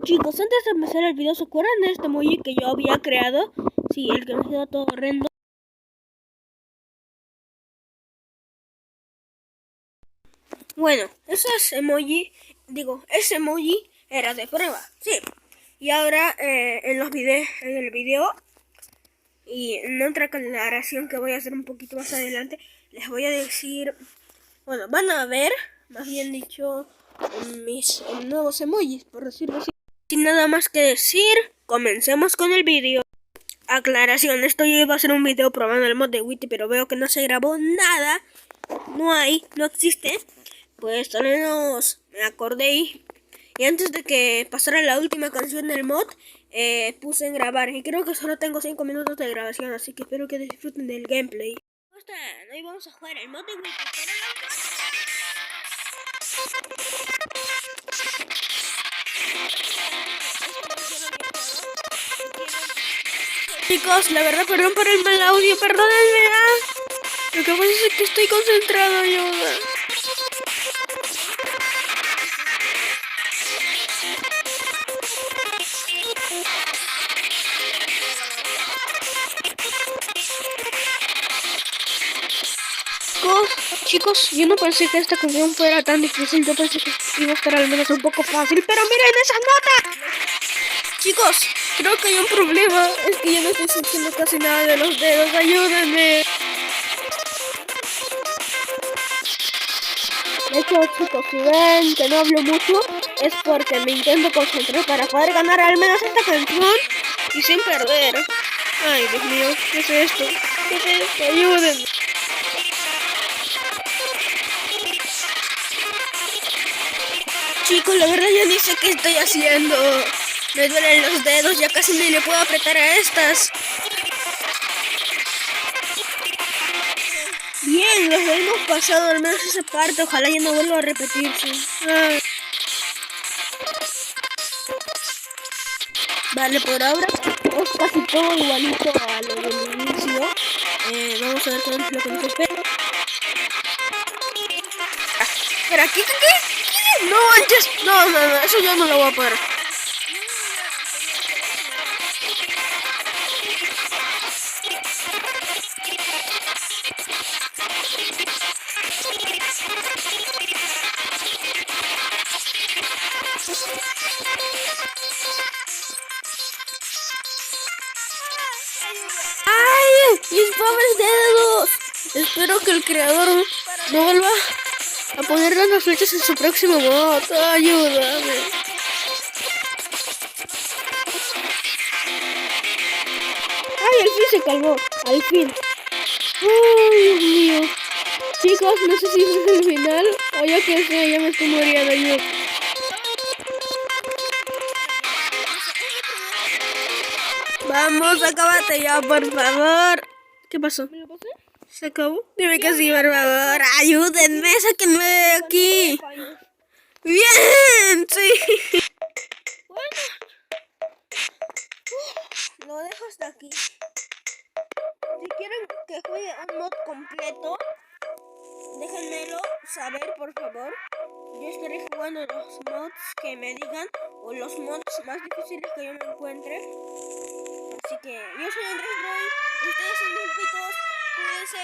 Chicos, antes de empezar el video, ¿se acuerdan de este emoji que yo había creado? Sí, el que me quedó todo horrendo. Bueno, ese emoji era de prueba, sí. Y ahora en el video y en otra aclaración que voy a hacer un poquito más adelante, les voy a decir, bueno, van a ver, más bien dicho, mis nuevos emojis, por decirlo así. Sin nada más que decir, comencemos con el video. Aclaración, esto ya iba a ser un video probando el mod de Witty, pero veo que no se grabó nada. No existe. Pues al menos me acordé y antes de que pasara la última canción del mod, puse en grabar. Y creo que solo tengo 5 minutos de grabación, así que espero que disfruten del gameplay. ¿Cómo están? Hoy vamos a jugar el mod de Witty. Chicos, la verdad, perdón por el mal audio, perdónenme. Lo que pasa es que estoy concentrado, ayuda. Chicos, yo no pensé que esta canción fuera tan difícil. Yo pensé que iba a estar al menos un poco fácil, pero miren esa nota. Chicos, creo que hay un problema. Es que yo no estoy sintiendo casi nada de los dedos. Ayúdenme. De hecho, chicos, si ven que no hablo mucho, es porque me intento concentrar para poder ganar al menos esta canción y sin perder. Ay, Dios mío, ¿qué es esto? ¿Qué es esto? Ayúdenme. Chicos, la verdad yo ni sé qué estoy haciendo. Me duelen los dedos, ya casi ni le puedo apretar a estas. Bien, los hemos pasado al menos esa parte. Ojalá ya no vuelva a repetirse. Ay. Vale, por ahora es casi todo igualito a lo del inicio. Vamos a ver qué es lo que nos espera. Espera, ¿qué? No, antes. No, eso yo no lo voy a poder. ¡Ay! ¡Mis pobres dedos! Espero que el creador no vuelva a poner las flechas en su próximo mod. Ayúdame. ¡Ay, al fin se calmó! ¡Al fin! ¡Ay, Dios mío! Chicos, no sé si ese es el final o ya que sé, ya me estoy muriendo yo. Vamos, acábate ya, por favor. ¿Qué pasó? ¿Me lo pasé? ¿Se acabó? Dime que sí, por favor. Ayúdenme, sáquenme de aquí. Bien, sí. Bueno. Lo dejo hasta aquí. Si quieren que juegue un mod completo, déjenmelo saber, por favor. Yo estaré jugando los mods que me digan o los mods más difíciles que yo me encuentre. Así que yo soy Andrés Roy, ustedes son mis pitos, cuídense.